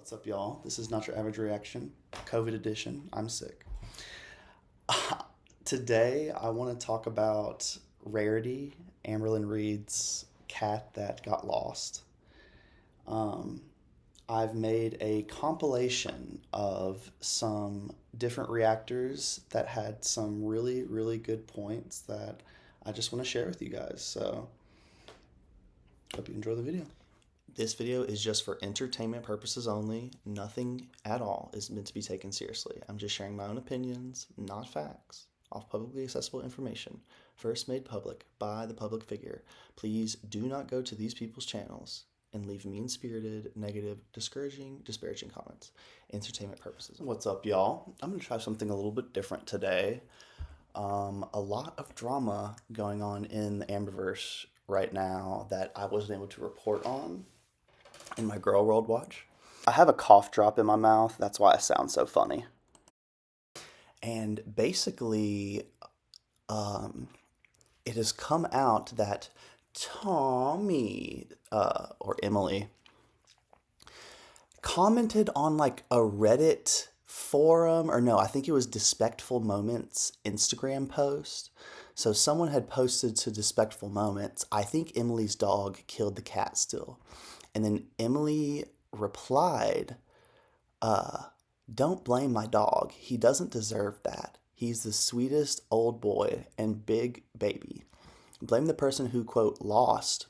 What's up, y'all? This is Not Your Average Reaction, COVID edition. I'm sick. Today, I want to talk about Rarity, Amberlyn Reid's cat that got lost. Um, I've made a compilation of some different reactors that had some really, really good points that I just want to share with you guys. So, hope you enjoy the video. This video is just for entertainment purposes only. Nothing at all is meant to be taken seriously. I'm just sharing my own opinions, not facts, off publicly accessible information, first made public by the public figure. Please do not go to these people's channels and leave mean-spirited, negative, discouraging, disparaging comments. Entertainment purposes. What's up, y'all? I'm gonna try something a little bit different today. A lot of drama going on in the Amberverse right now that I wasn't able to report on in my Girl World watch. I have a cough drop in my mouth. That's why I sound so funny. And basically, it has come out that Tommy, or Emily, commented on like a Reddit forum, or no, I think it was Despectful Moments Instagram post. So someone had posted to Despectful Moments, I think Emily's dog killed the cat still. And then Emily replied, don't blame my dog. He doesn't deserve that. He's the sweetest old boy and big baby. Blame the person who, quote, lost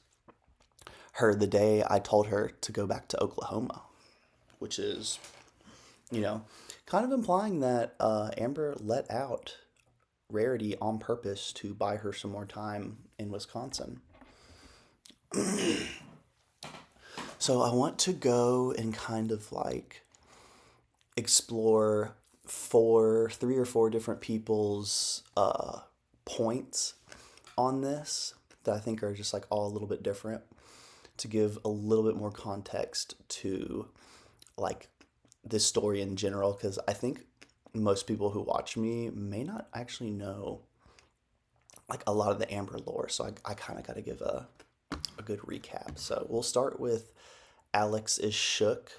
her the day I told her to go back to Oklahoma. Which is, you know, kind of implying that Amber let out Rarity on purpose to buy her some more time in Wisconsin. So I want to go and kind of like explore three or four different people's points on this that I think are just like all a little bit different, to give a little bit more context to like this story in general, because I think most people who watch me may not actually know like a lot of the Amber lore, so I kind of got to give a good recap. So we'll start with Alex is shook.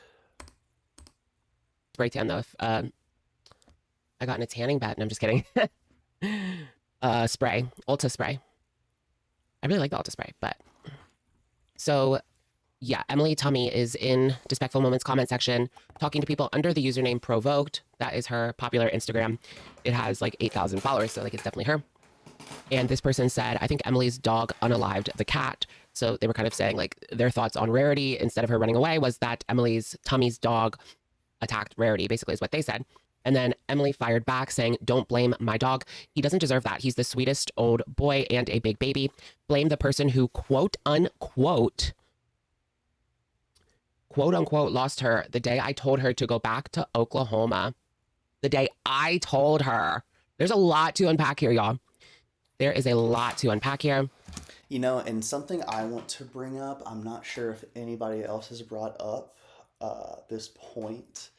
Breakdown though, if I got in a tanning bed, and I'm just kidding. Spray, Ulta spray. I really like the Ulta spray, but so yeah, Emily Tummy is in Despectful Moments comment section talking to people under the username Provoked. That is her popular Instagram. It has like 8,000 followers, so like it's definitely her. And this person said, I think Emily's dog unalived the cat. So they were kind of saying like their thoughts on Rarity instead of her running away was that Tummy's dog attacked Rarity, basically is what they said. And then Emily fired back saying, don't blame my dog. He doesn't deserve that. He's the sweetest old boy and a big baby. Blame the person who quote unquote lost her the day I told her to go back to Oklahoma. The day I told her. There's a lot to unpack here, y'all. There is a lot to unpack here. You know, and something I want to bring up, I'm not sure if anybody else has brought up this point.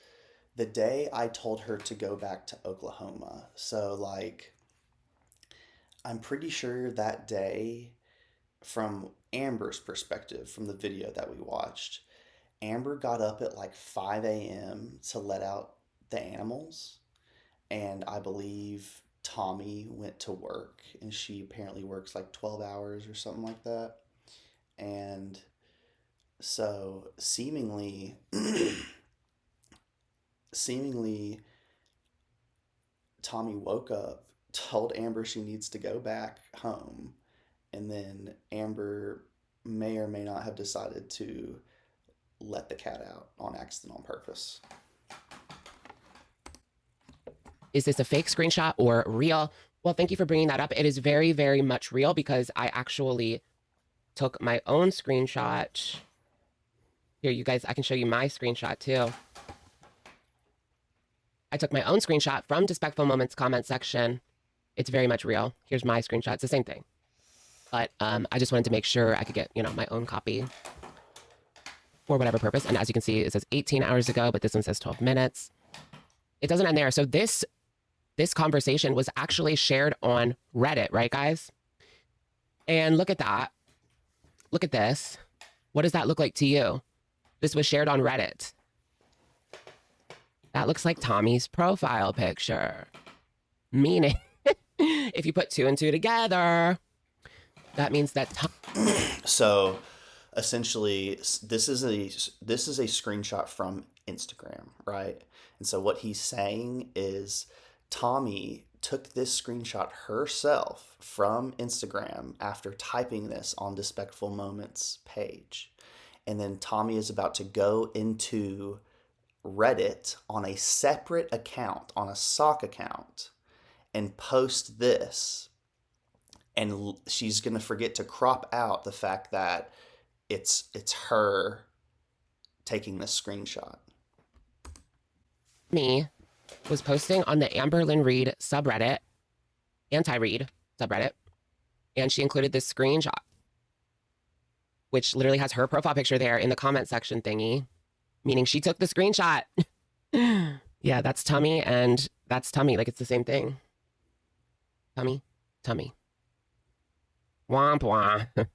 The day I told her to go back to Oklahoma. So, like, I'm pretty sure that day, from Amber's perspective, from the video that we watched, Amber got up at like 5 a.m. to let out the animals. And I believe Tommy went to work, and she apparently works like 12 hours or something like that. And so seemingly Tommy woke up, told Amber she needs to go back home, and then Amber may or may not have decided to let the cat out on accident on purpose. Is this a fake screenshot or real? Well, thank you for bringing that up. It is very, very much real because I actually took my own screenshot. Here, you guys, I can show you my screenshot too. I took my own screenshot from Despectful Moments comment section. It's very much real. Here's my screenshot. It's the same thing. But I just wanted to make sure I could get, you know, my own copy for whatever purpose. And as you can see, it says 18 hours ago, but this one says 12 minutes. It doesn't end there. So this conversation was actually shared on Reddit, right, guys? And look at that. Look at this. What does that look like to you? This was shared on Reddit. That looks like Tommy's profile picture. Meaning, if you put two and two together, that means that So essentially, this is a screenshot from Instagram, right? And so what he's saying is Tommy took this screenshot herself from Instagram after typing this on Despectful Moments page. And then Tommy is about to go into Reddit on a separate account, on a sock account, and post this. And she's going to forget to crop out the fact that it's her taking this screenshot. me was posting on the Amberlyn Reid subreddit, anti-Reid subreddit, and she included this screenshot, which literally has her profile picture there in the comment section thingy, meaning she took the screenshot. Yeah, that's Tummy, and that's Tummy. Like, it's the same thing. Tummy, Tummy. Womp womp.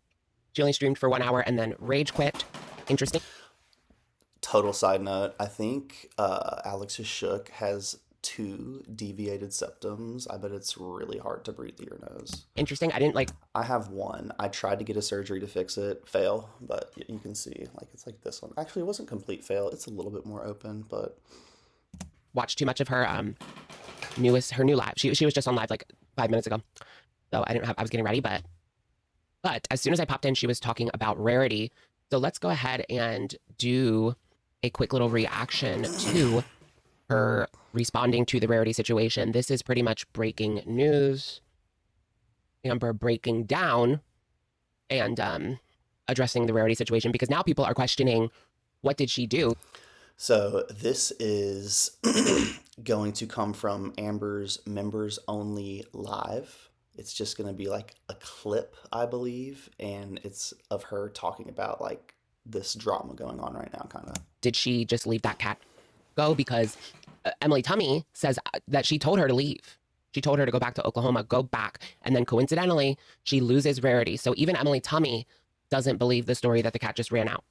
She only streamed for 1 hour and then rage quit. Interesting. Total side note, I think Alex's shook has 2 deviated septums. I bet it's really hard to breathe through your nose. Interesting. I didn't like. I have one. I tried to get a surgery to fix it, fail, but you can see, like, it's like this one. Actually, it wasn't complete fail. It's a little bit more open, but Watch too much of her her new live. She was just on live like 5 minutes ago, so I was getting ready, but as soon as I popped in, she was talking about Rarity. So let's go ahead and do a quick little reaction to her responding to the Rarity situation. This is pretty much breaking news. Amber breaking down and addressing the Rarity situation, because now people are questioning, what did she do? so this is going to come from Amber's members only live. It's just going to be like a clip, I believe, and it's of her talking about like this drama going on right now, kind of. Did she just leave that cat go? Because Emily Tummy says that she told her to leave. She told her to go back to Oklahoma, go back. And then coincidentally, she loses Rarity. So even Emily Tummy doesn't believe the story that the cat just ran out.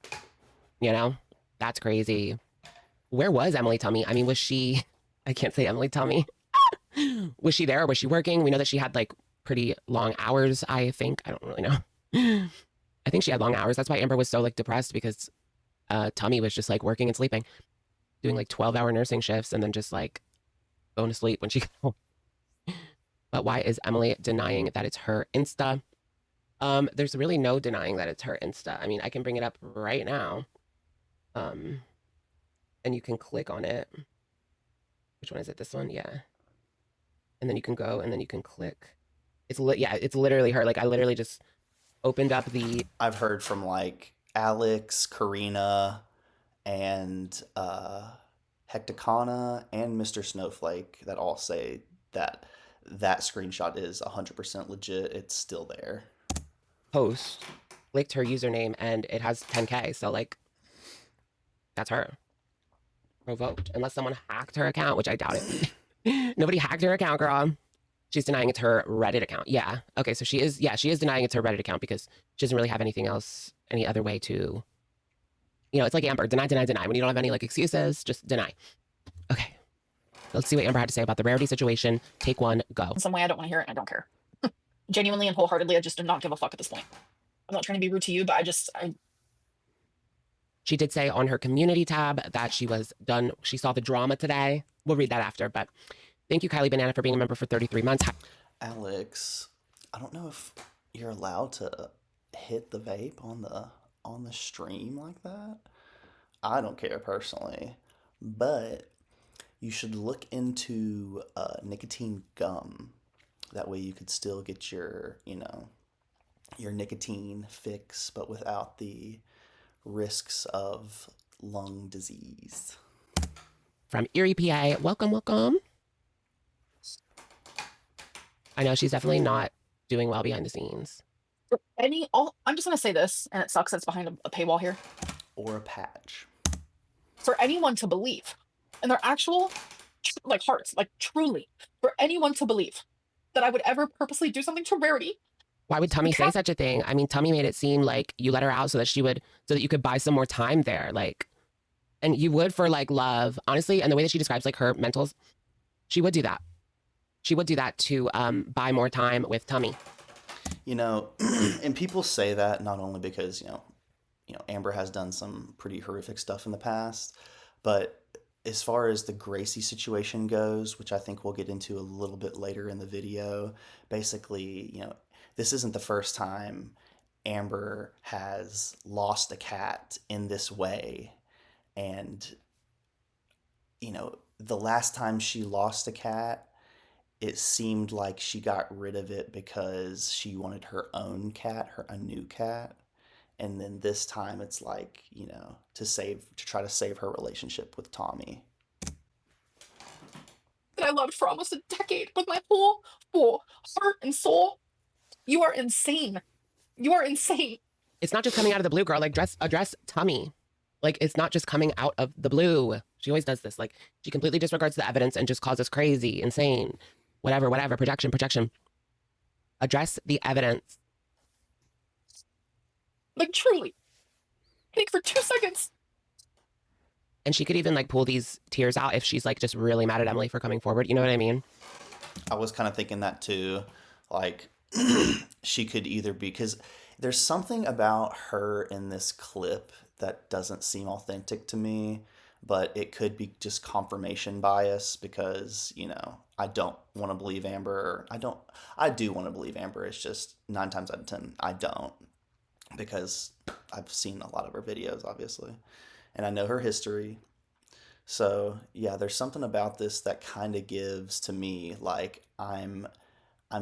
You know, that's crazy. Where was Emily Tummy? I mean, was she, I can't say Emily Tummy. Was she there or was she working? We know that she had like pretty long hours, I think. I don't really know. I think she had long hours. That's why Amber was so like depressed, because Tummy was just like working and sleeping, doing like 12-hour nursing shifts and then just like going to sleep when she got home. But why is Emily denying that it's her Insta? There's really no denying that it's her Insta. I mean, I can bring it up right now. And you can click on it. Which one is it? This one? Yeah. And then you can go and then you can click. It's literally her. Like, I literally just opened up the. I've heard from like Alex, Karina, and Hecticana and Mr. Snowflake that all say that that screenshot is 100% legit. It's still there. Post, clicked her username, and it has 10K. So, like, that's her. Revoked. Unless someone hacked her account, which I doubt it. Nobody hacked her account, girl. She's denying it's her Reddit account. Yeah. Okay, so she is denying it's her Reddit account because she doesn't really have anything else, any other way to, it's like Amber, deny, deny, deny. When you don't have any like excuses, just deny. Okay. Let's see what Amber had to say about the Rarity situation. Take 1, go. In some way, I don't want to hear it, and I don't care. Genuinely and wholeheartedly, I just do not give a fuck at this point. I'm not trying to be rude to you, but She did say on her community tab that she was done. She saw the drama today. We'll read that after, but thank you, Kylie Banana, for being a member for 33 months. Alex, I don't know if you're allowed to hit the vape on the stream like that. I don't care personally, but you should look into nicotine gum. That way you could still get your nicotine fix, but without the risks of lung disease. From Erie, PA. Welcome, welcome. I know she's definitely not doing well behind the scenes. I'm just gonna say this, and it sucks that it's behind a paywall here. Or a patch. For anyone to believe, in their actual like hearts, like truly, for anyone to believe that I would ever purposely do something to Rarity. Why would Tummy say such a thing? I mean, Tummy made it seem like you let her out so that you could buy some more time there. Like, And you would for like love, honestly. And the way that she describes like her mentals, she would do that. She would do that to buy more time with Tommy. You know, and people say that not only because, Amber has done some pretty horrific stuff in the past, but as far as the Gracie situation goes, which I think we'll get into a little bit later in the video, basically, this isn't the first time Amber has lost a cat in this way. And, the last time she lost a cat, it seemed like she got rid of it because she wanted her own cat, a new cat. And then this time it's like, to try to save her relationship with Tommy. That I loved for almost a decade with my whole heart and soul. You are insane. You are insane. It's not just coming out of the blue, girl. Like, address Tommy. Like, it's not just coming out of the blue. She always does this. Like, she completely disregards the evidence and just calls us crazy, insane, whatever, projection. Address the evidence. Like, truly. Think for 2 seconds. And she could even like pull these tears out if she's like just really mad at Emily for coming forward. You know what I mean? I was kind of thinking that too. Like, she could either be, because there's something about her in this clip that doesn't seem authentic to me, but it could be just confirmation bias because, I don't want to believe Amber. I do want to believe Amber. It's just 9 times out of 10, I don't, because I've seen a lot of her videos, obviously, and I know her history. So yeah, there's something about this that kind of gives to me like I'm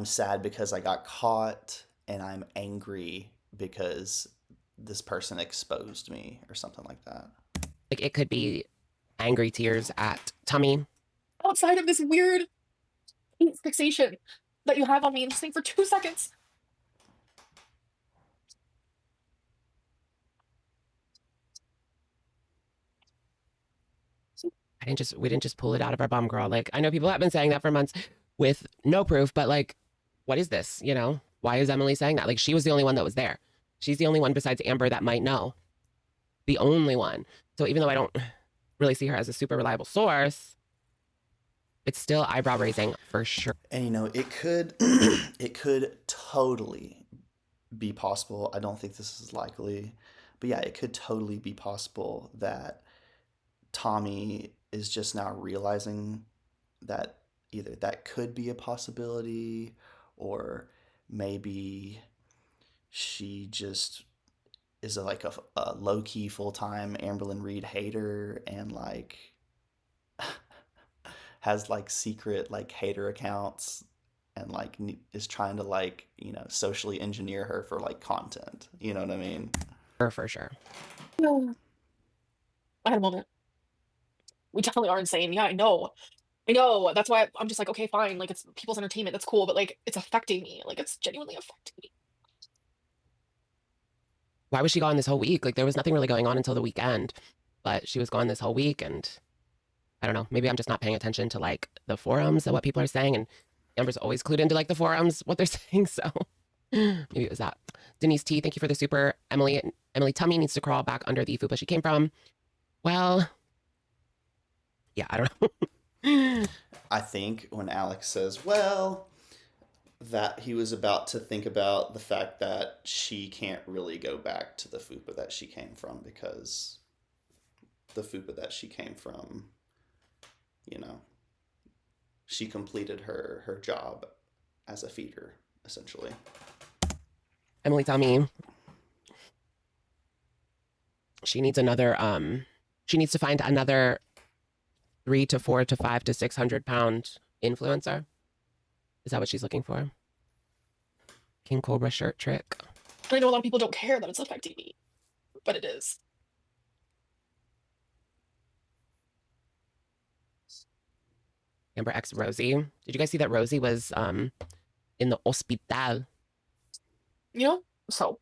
sad because I got caught, and I'm angry because this person exposed me or something like that. Like it could be angry tears at Tommy. Outside of this weird fixation that you have on me, and just think for 2 seconds. We didn't just pull it out of our bum, girl. Like I know people have been saying that for months with no proof, but like, what is this? Why is Emily saying that? Like she was the only one that was there. She's the only one besides Amber that might know. The only one. So even though I don't really see her as a super reliable source, it's still eyebrow raising for sure. And it could it could totally be possible. I don't think this is likely, but yeah, it could totally be possible that Tommy is just now realizing that either that could be a possibility, or maybe she just is like a low-key full-time Amberlyn Reid hater, and like has like secret like hater accounts, and like is trying to like socially engineer her for like content. You know what I mean? For sure. I had a moment. We definitely are insane. Yeah, I know. That's why I'm just like, okay, fine. Like, it's people's entertainment. That's cool. But like, it's affecting me. Like, it's genuinely affecting me. Why was she gone this whole week? Like there was nothing really going on until the weekend, but she was gone this whole week, and I don't know. Maybe I'm just not paying attention to like the forums and what people are saying, and Amber's always clued into like the forums, what they're saying. So maybe it was that. Denise T, thank you for the super. Emily Tummy needs to crawl back under the fupa she came from. Well, yeah, I don't know. I think when Alex says, well, that he was about to think about the fact that she can't really go back to the fupa that she came from, because the fupa that she came from, she completed her job as a feeder, essentially. Emily Tummy. She needs another, she needs to find another 3 to 4 to 5 to 600 pound influencer. Is that what she's looking for? King Cobra shirt trick. I know a lot of people don't care that it's affecting me, but it is. Amber X Rosie. Did you guys see that Rosie was in the hospital? So.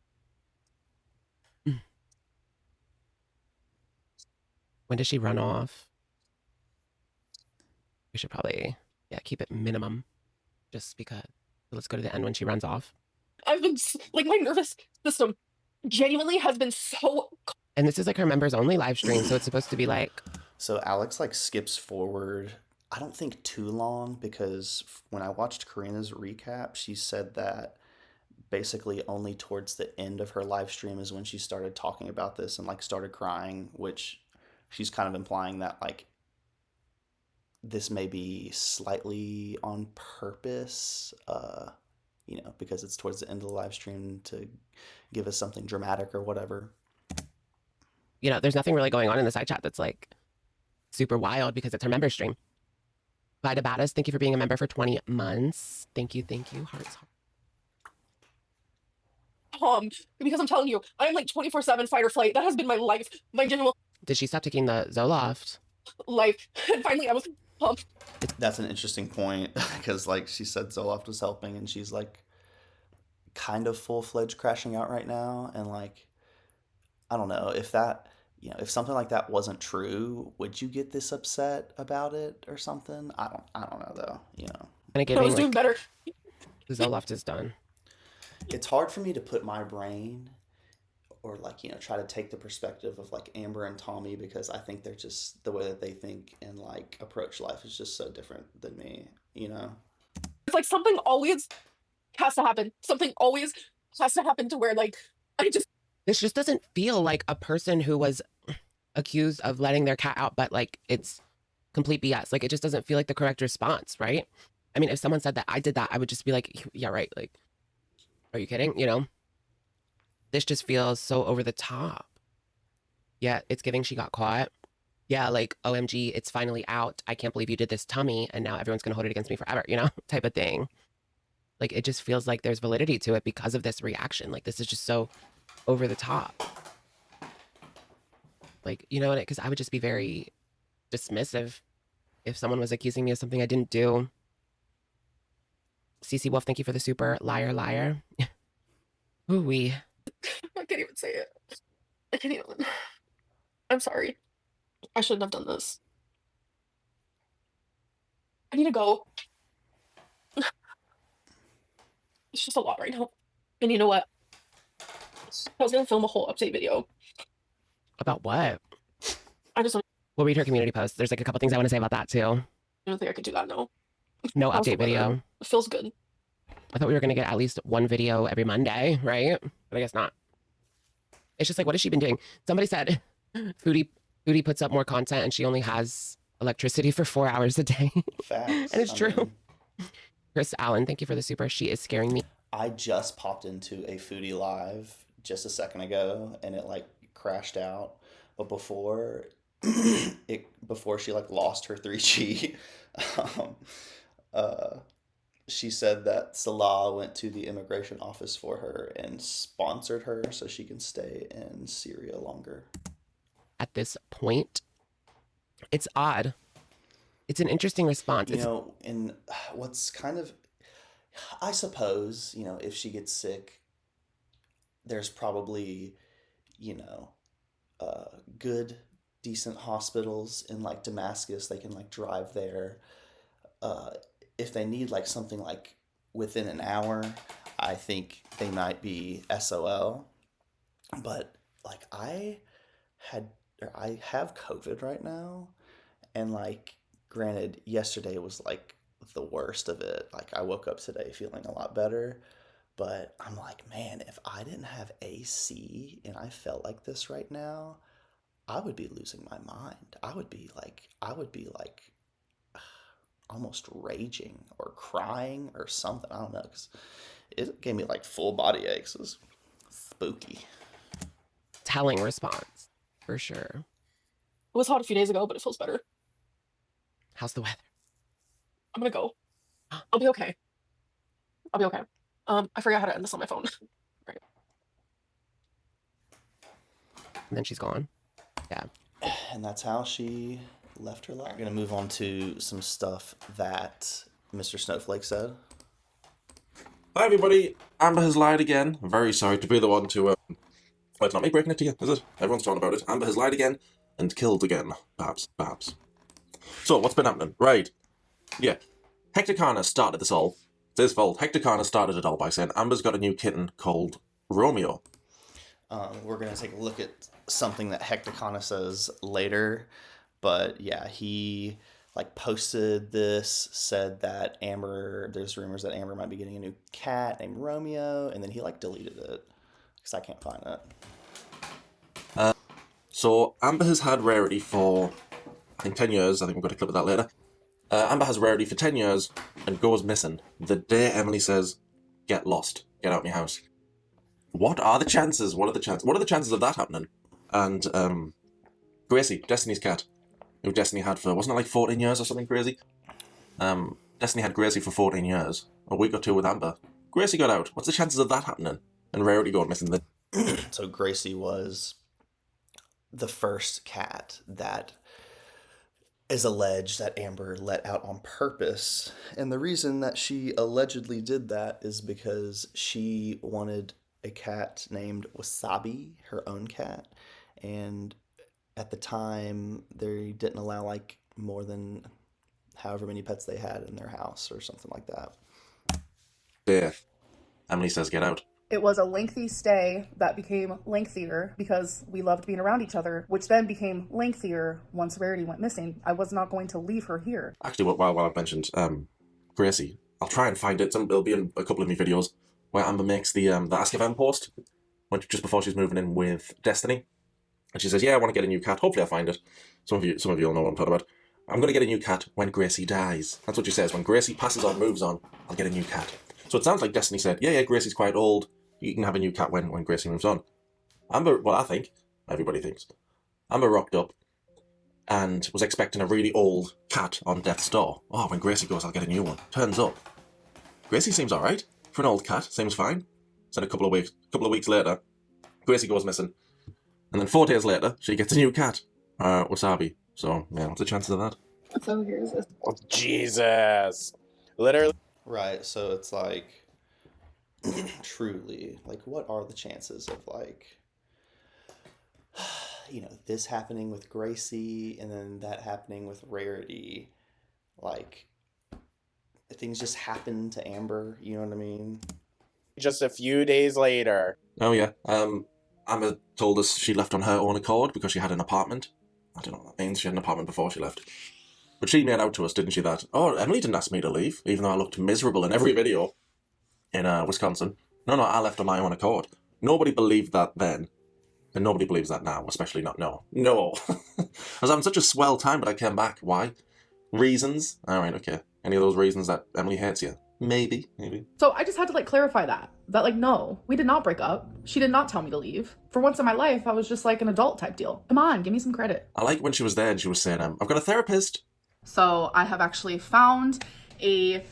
When did she run off? We should probably, keep it minimum. Just because. Let's go to the end when she runs off. I've been, like, my nervous system genuinely has been so And this is like her members only live stream, so it's supposed to be like, So Alex like skips forward, I don't think too long, because when I watched Karina's recap, she said that basically only towards the end of her live stream is when she started talking about this and like started crying, which she's kind of implying that like this may be slightly on purpose, because it's towards the end of the live stream to give us something dramatic or whatever. there's nothing really going on in the side chat that's like super wild because it's her member stream. Bye to Battis, thank you for being a member for 20 months. Thank you. Hearts. Because I'm telling you, I am like 24/7 fight or flight. That has been my life, my general Did she stop taking the Zoloft? life. And finally, I was That's an interesting point because like she said Zoloft was helping and she's like kind of full-fledged crashing out right now, and like I don't know if that, if something like that wasn't true, would you get this upset about it or something? I don't know though, And I was doing better. The Zoloft is done. It's hard for me to put my brain or like, try to take the perspective of like Amber and Tommy, because I think they're just the way that they think and like approach life is just so different than me. It's like something always has to happen. Something always has to happen to where like This just doesn't feel like a person who was accused of letting their cat out, but like it's complete BS. Like it just doesn't feel like the correct response, right? I mean, if someone said that I did that, I would just be like, yeah, right. Like, are you kidding? This just feels so over the top. Yeah, it's giving she got caught. Yeah, like, OMG, it's finally out. I can't believe you did this to me, and now everyone's going to hold it against me forever, type of thing. Like, it just feels like there's validity to it because of this reaction. Like, this is just so over the top. Like, because I would just be very dismissive if someone was accusing me of something I didn't do. CC Wolf, thank you for the super liar. Ooh-wee. I can't even say it. I can't even. I'm sorry. I shouldn't have done this. I need to go. It's just a lot right now. And you know what? I was gonna film a whole update video. About what? I just don't We'll read her community post. There's like a couple things I want to say about that too. think I could do that now. No How's the update weather? video. It feels good. I thought we were going to get at least one video every Monday, right? But I guess not. It's just like, what has she been doing? Somebody said Foodie puts up more content and she only has electricity for 4 hours a day. Facts. And it's true. Chris Allen, thank you for the super. She is scaring me. I just popped into a Foodie live just a second ago and it like crashed out. But before she like lost her 3G, she said that Salah went to the immigration office for her and sponsored her so she can stay in Syria longer. At this point, it's odd. It's an interesting response. And what's kind of, I suppose, if she gets sick, there's probably, good, decent hospitals in like Damascus. They can like drive there. If they need like something like within an hour, I think they might be SOL. But like I have COVID right now, and like granted, yesterday was like the worst of it. Like I woke up today feeling a lot better, but I'm like, man, if I didn't have AC and I felt like this right now, I would be losing my mind. I would be like almost raging or crying or something. I don't know, because it gave me like full body aches. It was spooky. Telling response, for sure. It was hot a few days ago, but it feels better. How's the weather? I'm gonna go. I'll be okay. I forgot how to end this on my phone. Right. And then she's gone. Yeah. And that's how she left her life. We're going to move on to some stuff that Mr. Snowflake said. Hi everybody, Amber has lied again. I'm very sorry to be the one to... Well, it's not me breaking it to you, is it? Everyone's talking about it. Amber has lied again and killed again. Perhaps. So, what's been happening? Right. Yeah. Hector Carner started this all. It's his fault. Hector Carner started it all by saying Amber's got a new kitten called Romeo. We're going to take a look at something that Hecticana says later. But yeah, he like posted this, said that there's rumors that Amber might be getting a new cat named Romeo, and then he like deleted it because I can't find it. So Amber has had Rarity for, I think, 10 years. I think we've got a clip of that later. Amber has Rarity for 10 years and goes missing the day Emily says, get lost, get out of my house. What are the chances? What are the chances of that happening? And Gracie, Destiny's cat, who Destiny had for, wasn't it like 14 years or something crazy? Destiny had Gracie for 14 years, a week or two with Amber. Gracie got out. What's the chances of that happening? And Rarity going missing So Gracie was the first cat that is alleged that Amber let out on purpose. And the reason that she allegedly did that is because she wanted a cat named Wasabi, her own cat. And at the time, they didn't allow like more than however many pets they had in their house or something like that. Yeah. Emily says get out. It was a lengthy stay that became lengthier because we loved being around each other, which then became lengthier once Rarity went missing. I was not going to leave her here. Actually, while I've mentioned Gracie, I'll try and find it. It'll be in a couple of my videos where Amber makes the Ask If Em post just before she's moving in with Destiny. And she says, yeah, I want to get a new cat. Hopefully I'll find it. Some of you will know what I'm talking about. I'm going to get a new cat when Gracie dies. That's what she says. When Gracie passes on, moves on, I'll get a new cat. So it sounds like Destiny said, yeah, Gracie's quite old. You can have a new cat when Gracie moves on. Amber, well, I think, everybody thinks, Amber rocked up and was expecting a really old cat on death's door. Oh, when Gracie goes, I'll get a new one. Turns up. Gracie seems alright. For an old cat, seems fine. Then a couple of weeks later, Gracie goes missing. And then 4 days later, she gets a new cat. Wasabi. So, yeah, what's the chances of that? So here's this. Oh, Jesus. Literally. Right, so it's like, truly, like, what are the chances of, like, this happening with Gracie and then that happening with Rarity? Like, things just happen to Amber, you know what I mean? Just a few days later. Oh, yeah. Amber told us she left on her own accord because she had an apartment. I don't know what that means. She had an apartment before she left. But she made out to us, didn't she, that, oh, Emily didn't ask me to leave, even though I looked miserable in every video in Wisconsin. No, I left on my own accord. Nobody believed that then. And nobody believes that now, especially not no. I was having such a swell time, but I came back. Why? Reasons? Alright, okay. Any of those reasons that Emily hates you? Maybe. So I just had to clarify that no, we did not break up. She did not tell me to leave. For once in my life, I was just like an adult type deal. Come on, give me some credit. I like when she was there and she was saying, I've got a therapist. So I have actually found a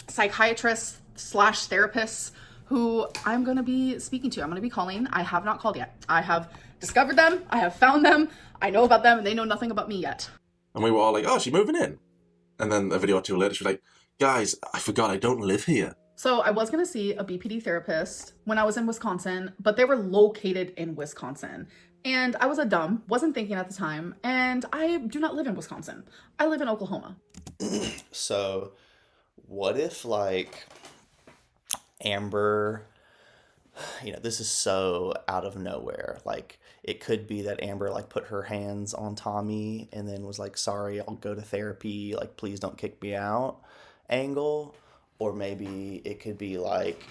psychiatrist/therapist who I'm going to be speaking to. I'm going to be calling. I have not called yet. I have discovered them. I have found them. I know about them and they know nothing about me yet. And we were all like, oh, she's moving in. And then a video or two later, she was like, guys, I forgot I don't live here. So I was going to see a BPD therapist when I was in Wisconsin, but they were located in Wisconsin. And I was wasn't thinking at the time, and I do not live in Wisconsin. I live in Oklahoma. So what if, like, Amber, this is so out of nowhere. Like, it could be that Amber, like, put her hands on Tommy and then was like, sorry, I'll go to therapy. Like, please don't kick me out angle. Or maybe it could be, like,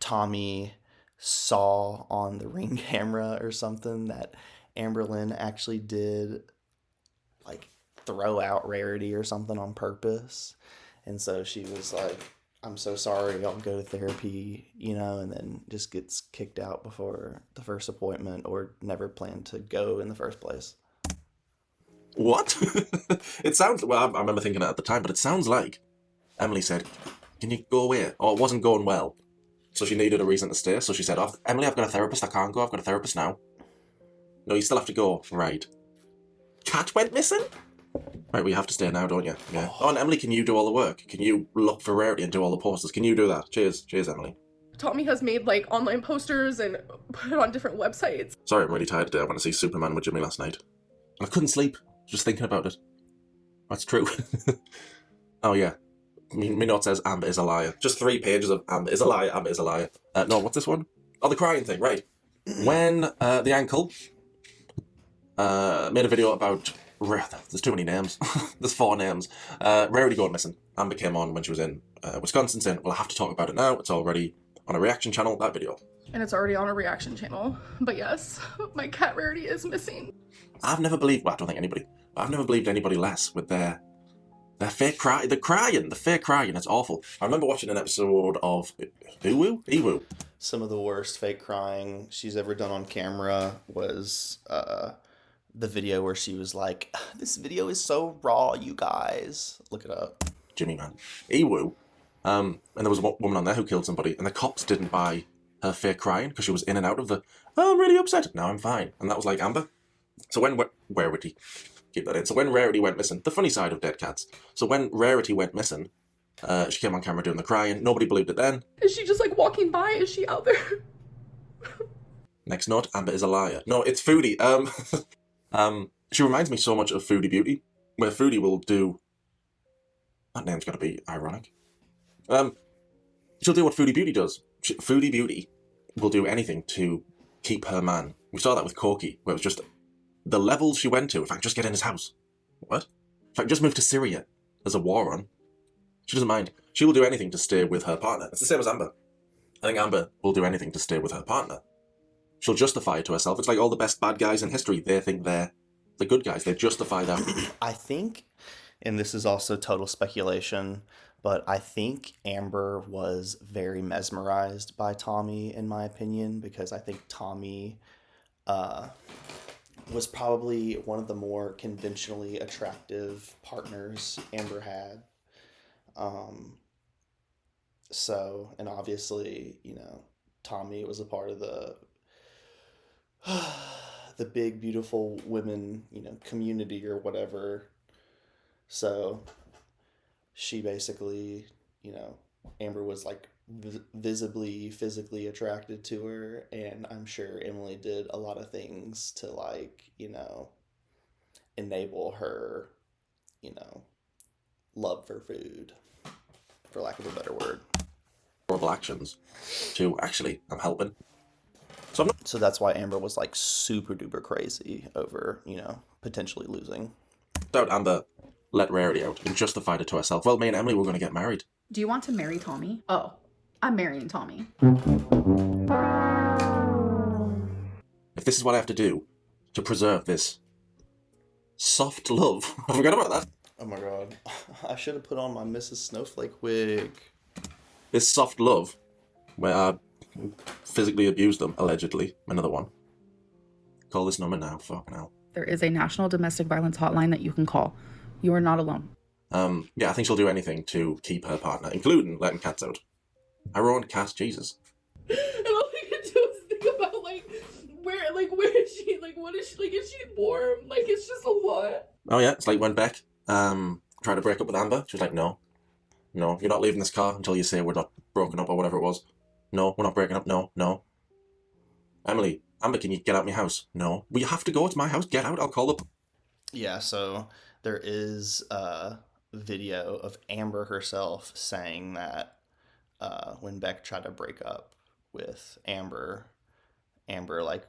Tommy saw on the Ring camera or something that Amberlyn actually did, like, throw out Rarity or something on purpose. And so she was like, I'm so sorry, I'll go to therapy, and then just gets kicked out before the first appointment or never planned to go in the first place. What? It sounds, well, I remember thinking that at the time, but it sounds like Emily said, can you go away? Or it wasn't going well. So she needed a reason to stay. So she said, oh, Emily, I've got a therapist. I can't go. I've got a therapist now. No, you still have to go. Right. Cat went missing? Right, we have to stay now, don't you? Yeah. Oh, and Emily, can you do all the work? Can you look for Rarity and do all the posters? Can you do that? Cheers, Emily. Tommy has made, online posters and put it on different websites. Sorry, I'm really tired today. I went to see Superman with Jimmy last night. And I couldn't sleep. Just thinking about it. That's true. Oh, yeah. My note says Amber is a liar. Just 3 pages of Amber is a liar, Amber is a liar. No, what's this one? Oh, the crying thing, right. when the ankle made a video about... There's too many names. There's 4 names. Rarity going missing. Amber came on when she was in Wisconsin saying, well, I have to talk about it now. It's already on a reaction channel, that video. And it's already on a reaction channel. But yes, my cat Rarity is missing. I've never believed... Well, I don't think anybody. I've never believed anybody less with their fake cry. The fake crying. It's awful. I remember watching an episode of Ewu. Some of the worst fake crying she's ever done on camera was the video where she was like, this video is so raw, you guys. Look it up. Jimmy, man. Ewu. And there was a woman on there who killed somebody, and the cops didn't buy her fake crying because she was in and out of the, oh, I'm really upset. Now I'm fine. And that was like Amber. So when Rarity, keep that in. So when Rarity went missing, the funny side of dead cats. So when Rarity went missing, she came on camera doing the crying. Nobody believed it then. Is she just like walking by? Is she out there? Next note, Amber is a liar. No, it's Foodie. She reminds me so much of Foodie Beauty, where Foodie will do... That name's got to be ironic. She'll do what Foodie Beauty does. Foodie Beauty will do anything to keep her man. We saw that with Corky, where it was just the levels she went to. If I could just get in his house. What? If I could just move to Syria. There's a war on. She doesn't mind. She will do anything to stay with her partner. It's the same as Amber. I think Amber will do anything to stay with her partner. She'll justify it to herself. It's like all the best bad guys in history. They think they're the good guys. They justify that. I think, and this is also total speculation, but I think Amber was very mesmerized by Tommy, in my opinion, because I think Tommy was probably one of the more conventionally attractive partners Amber had. So, and obviously, you know, Tommy was a part of the big, beautiful women, you know, community or whatever. So she basically, you know, Amber was like visibly, physically attracted to her. And I'm sure Emily did a lot of things to, like, you know, enable her, you know, love for food, for lack of a better word. Horrible actions to actually, I'm helping. So that's why Amber was like super duper crazy over, you know, potentially losing. Doubt Amber let Rarity out and justified it to herself. Well, me and Emily were going to get married. Do you want to marry Tommy? Oh, I'm marrying Tommy. If this is what I have to do to preserve this soft love, I forgot about that. Oh my god. I should have put on my Mrs. Snowflake wig. This soft love, where I physically abused them, allegedly. Another one. Call this number now, fucking hell. There is a national domestic violence hotline that you can call. You are not alone. Yeah, I think she'll do anything to keep her partner, including letting cats out. Her own cat, Jesus. And all I can do is think about, where is she? Like, what is she? Like, is she warm? Like, it's just a lot. Oh yeah, it's like when Beck tried to break up with Amber. She was like, no, you're not leaving this car until you say we're not broken up or whatever it was. No, we're not breaking up. No. Emily, Amber, can you get out of my house? No. Well, you have to go. It's my house. Get out. I'll call up. Yeah, so there is a video of Amber herself saying that when Beck tried to break up with Amber, like,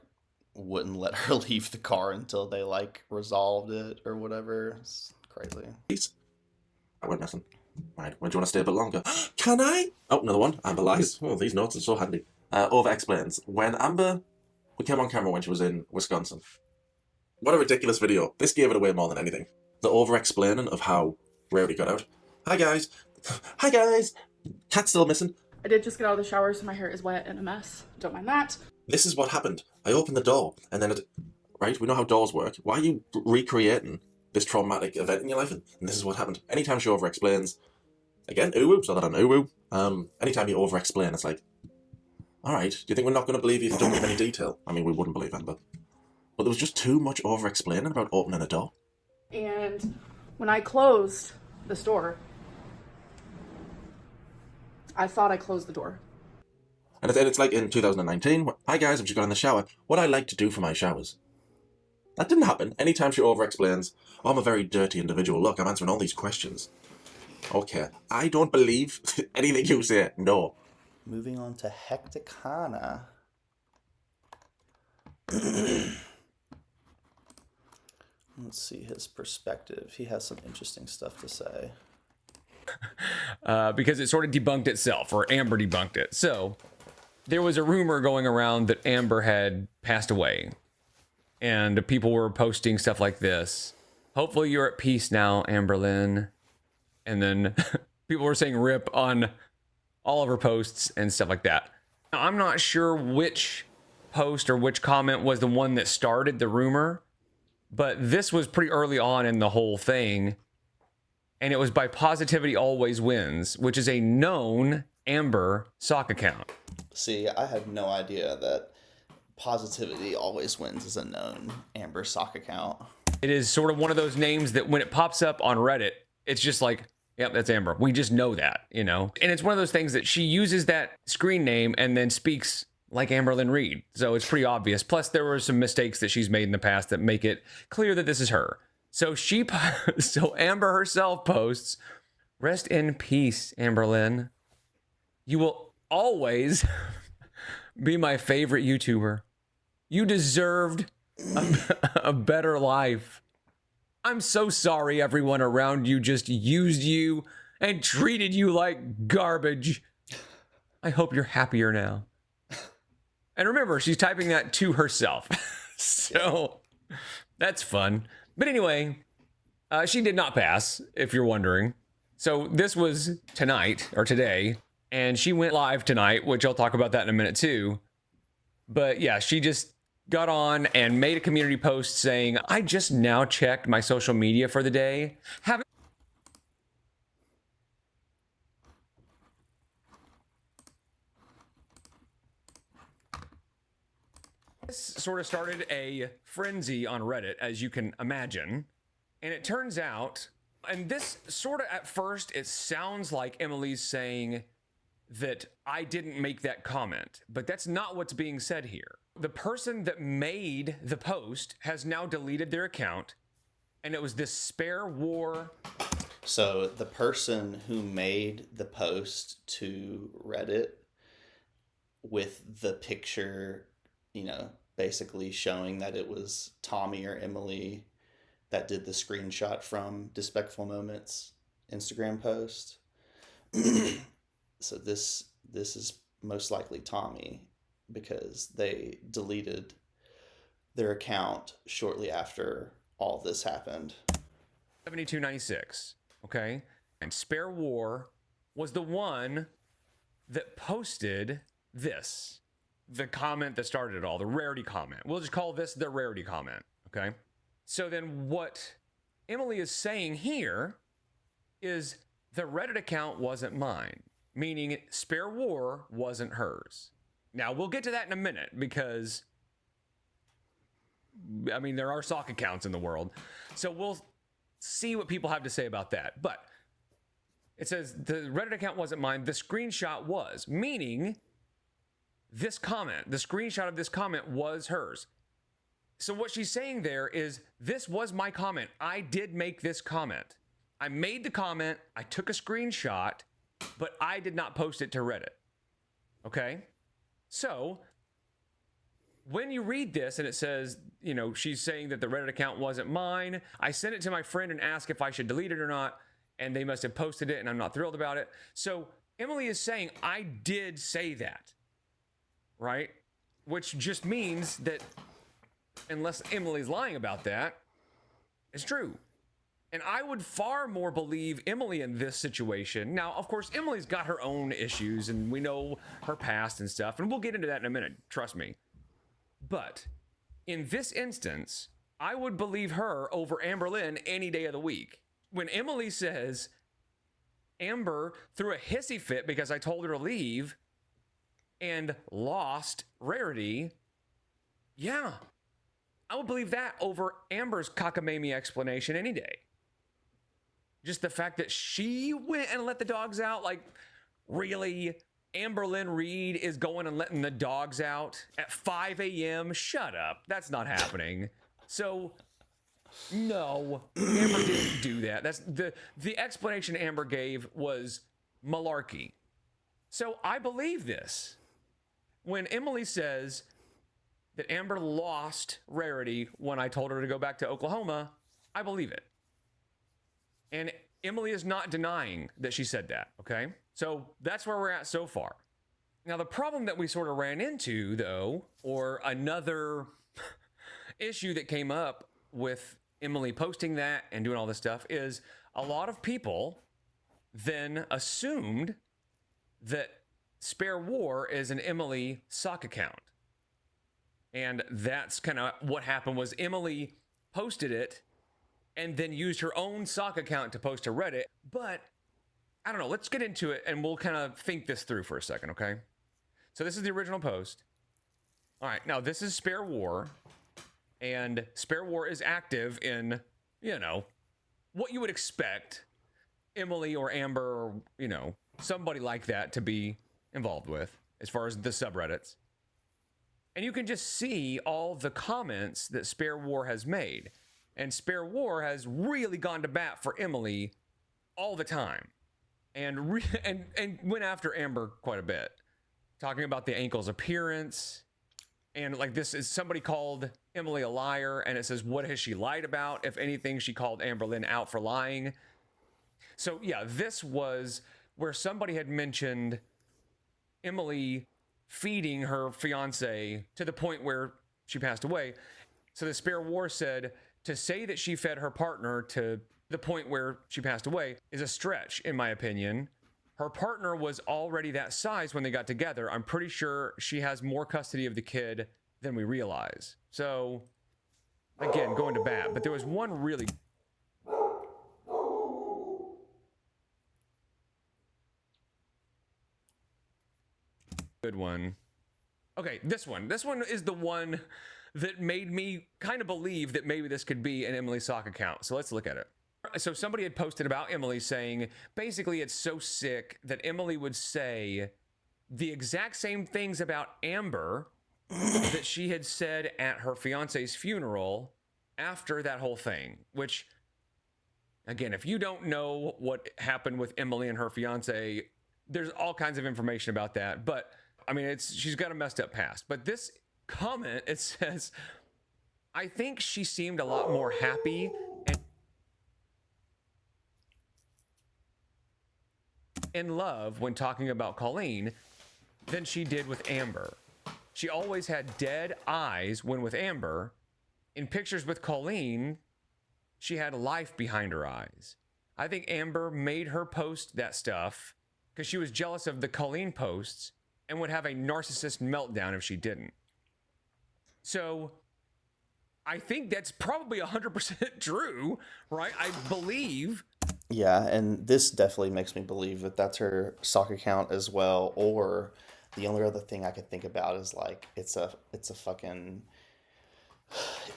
wouldn't let her leave the car until they, like, resolved it or whatever. It's crazy. Please. I went missing. Right, when do you want to stay a bit longer? Can I? Oh, another one. Amber lies. Oh, these notes are so handy. Over-explains. When Amber came on camera when she was in Wisconsin. What a ridiculous video. This gave it away more than anything. The over-explaining of how Rarity got out. Hi, guys. Hi, guys. Cat's still missing. I did just get out of the shower, so my hair is wet and a mess. Don't mind that. This is what happened. I opened the door, and then right, we know how doors work. Why are you recreating this traumatic event in your life? And this is what happened. Anytime she over-explains, again, uwu, so that I'm uwu. Anytime you over-explain, it's like, all right, do you think we're not going to believe you if you don't give any detail? I mean, we wouldn't believe Amber. But there was just too much over-explaining about opening a door. And when I closed this door, I thought I closed the door. And it's like in 2019, hi guys, I've just got in the shower. What I like to do for my showers. That didn't happen. Anytime she over-explains, oh, I'm a very dirty individual. Look, I'm answering all these questions. Okay, I don't believe anything you say. No. Moving on to Hecticana. Let's see his perspective. He has some interesting stuff to say. Because it sort of debunked itself, or Amber debunked it. So there was a rumor going around that Amber had passed away, and people were posting stuff like this. Hopefully you're at peace now, Amberlyn. And then people were saying rip on all of her posts and stuff like that. Now, I'm not sure which post or which comment was the one that started the rumor, but this was pretty early on in the whole thing. And it was by Positivity Always Wins, which is a known Amber sock account. See, I had no idea that Positivity Always Wins is a known Amber sock account. It is sort of one of those names that when it pops up on Reddit, it's just like, yep, that's Amber. We just know that, you know? And it's one of those things that she uses that screen name and then speaks like Amberlyn Reid. So it's pretty obvious. Plus, there were some mistakes that she's made in the past that make it clear that this is her. So so Amber herself posts, rest in peace, Amberlyn. You will always be my favorite YouTuber. You deserved a better life. I'm so sorry everyone around you just used you and treated you like garbage. I hope you're happier now. And remember, she's typing that to herself. So that's fun. But anyway, she did not pass, if you're wondering. So this was tonight, or today, and she went live tonight, which I'll talk about that in a minute too. But yeah, she just got on and made a community post saying, I just now checked my social media for the day. This sort of started a frenzy on Reddit, as you can imagine. And it turns out, and this sort of at first, it sounds like Emily's saying that I didn't make that comment, but that's not what's being said here. The person that made the post has now deleted their account, and it was this spare war. So the person who made the post to Reddit with the picture, you know, basically showing that it was Tommy or Emily that did the screenshot from Despicable Moments Instagram post. So this is most likely Tommy, because they deleted their account shortly after all this happened. 7296, okay? And Spare War was the one that posted this. The comment that started it all, the Rarity comment. We'll just call this the Rarity comment, okay? So then what Emily is saying here is the Reddit account wasn't mine, meaning Spare War wasn't hers. Now, we'll get to that in a minute because, I mean, there are sock accounts in the world. So we'll see what people have to say about that. But it says the Reddit account wasn't mine. The screenshot was, meaning this comment, the screenshot of this comment was hers. So what she's saying there is, this was my comment. I did make this comment. I made the comment. I took a screenshot, but I did not post it to Reddit. Okay? So when you read this and it says, you know, she's saying that the Reddit account wasn't mine. I sent it to my friend and asked if I should delete it or not, and they must have posted it and I'm not thrilled about it. So Emily is saying, I did say that, right? Which just means that unless Emily's lying about that, it's true. And I would far more believe Emily in this situation. Now, of course, Emily's got her own issues and we know her past and stuff, and we'll get into that in a minute, trust me. But in this instance, I would believe her over Amberlyn any day of the week. When Emily says, Amber threw a hissy fit because I told her to leave and lost Rarity, yeah, I would believe that over Amber's cockamamie explanation any day. Just the fact that she went and let the dogs out, like, really? Amberlyn Reid is going and letting the dogs out at 5 a.m.? Shut up. That's not happening. So, no, Amber didn't do that. That's the explanation Amber gave was malarkey. So I believe this. When Emily says, that Amber lost Rarity when I told her to go back to Oklahoma, I believe it. And Emily is not denying that she said that, okay? So that's where we're at so far. Now, the problem that we sort of ran into, though, or another issue that came up with Emily posting that and doing all this stuff, is a lot of people then assumed that Spare War is an Emily sock account. And that's kind of what happened. Was Emily posted it and then used her own sock account to post to Reddit. But I don't know, let's get into it and we'll kind of think this through for a second, okay? So this is the original post. All right, now this is Spare War, and Spare War is active in, you know, what you would expect Emily or Amber or, you know, somebody like that to be involved with as far as the subreddits. And you can just see all the comments that Spare War has made. And Spare War has really gone to bat for Emily all the time. And went after Amber quite a bit. Talking about the ankle's appearance. And like this is somebody called Emily a liar. And it says, what has she lied about? If anything, she called Amberlyn out for lying. So yeah, this was where somebody had mentioned Emily feeding her fiance to the point where she passed away. So the Spare War said to say that she fed her partner to the point where she passed away is a stretch, in my opinion. Her partner was already that size when they got together. I'm pretty sure she has more custody of the kid than we realize. So again, going to bat, but there was one really good one. Okay, this one is the one that made me kind of believe that maybe this could be an Emily sock account. So let's look at it. So somebody had posted about Emily saying, basically it's so sick that Emily would say the exact same things about Amber that she had said at her fiance's funeral after that whole thing, which again, if you don't know what happened with Emily and her fiance, there's all kinds of information about that. But I mean, she's got a messed up past. But this comment, it says, I think she seemed a lot more happy and in love when talking about Colleen than she did with Amber. She always had dead eyes when with Amber. In pictures with Colleen, she had life behind her eyes. I think Amber made her post that stuff because she was jealous of the Colleen posts and would have a narcissist meltdown if she didn't. So I think that's probably 100% true, right? I believe. Yeah, and this definitely makes me believe that that's her sock account as well. Or the only other thing I could think about is like it's a fucking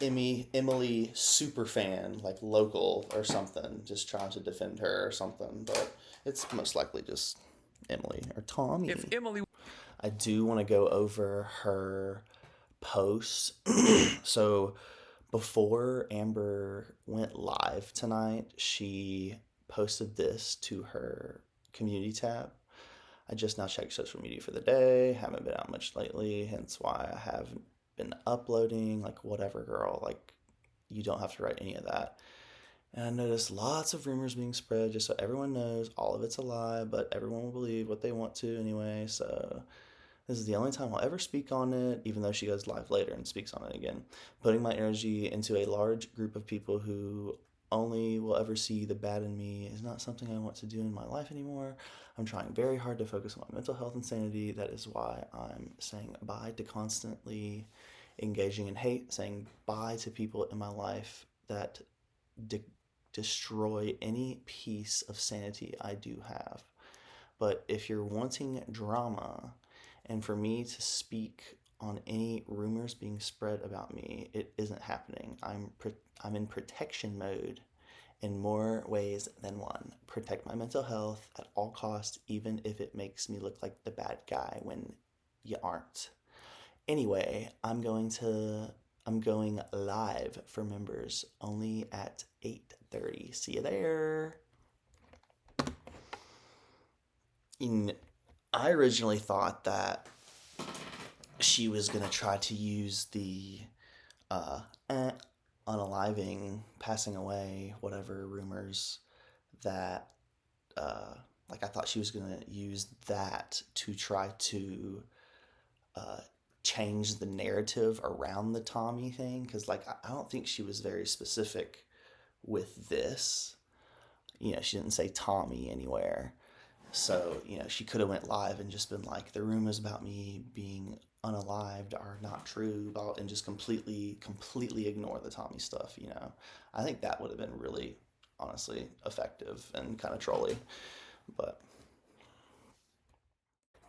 Emily super fan, like local or something, just trying to defend her or something. But it's most likely just Emily or Tommy. If Emily, I do want to go over her posts. So before Amber went live tonight, she posted this to her community tab. I just now checked social media for the day. Haven't been out much lately, hence why I haven't been uploading. Like, whatever, girl. Like, you don't have to write any of that. And I noticed lots of rumors being spread, just so everyone knows all of it's a lie, but everyone will believe what they want to anyway. So this is the only time I'll ever speak on it, even though she goes live later and speaks on it again. Putting my energy into a large group of people who only will ever see the bad in me is not something I want to do in my life anymore. I'm trying very hard to focus on my mental health and sanity. That is why I'm saying bye to constantly engaging in hate, saying bye to people in my life that destroy any piece of sanity I do have. But if you're wanting drama, and for me to speak on any rumors being spread about me, it isn't happening. I'm in protection mode in more ways than one. Protect my mental health at all costs, even if it makes me look like the bad guy when you aren't. Anyway, I'm going live for members only at 8:30. See you there. I originally thought that she was going to try to use the unaliving, passing away, whatever rumors that, like, I thought she was going to use that to try to change the narrative around the Tommy thing. Because, like, I don't think she was very specific with this. You know, she didn't say Tommy anywhere. So, you know, she could have went live and just been like, the rumors about me being unalived are not true, and just completely ignore the Tommy stuff, you know. I think that would have been really, honestly, effective and kind of trolly. But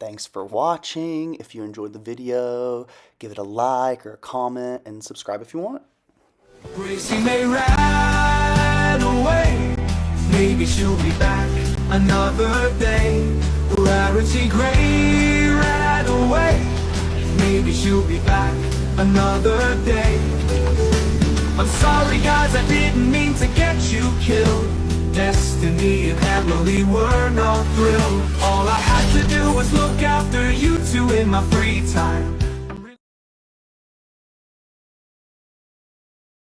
thanks for watching. If you enjoyed the video, give it a like or a comment and subscribe if you want. Gracie may ride away, maybe she'll be back another day. Rarity gray, ride away, maybe she'll be back another day. I'm sorry guys, I didn't mean to get you killed. Destiny and Emily were not thrilled. All I had to do was look after you two in my free time.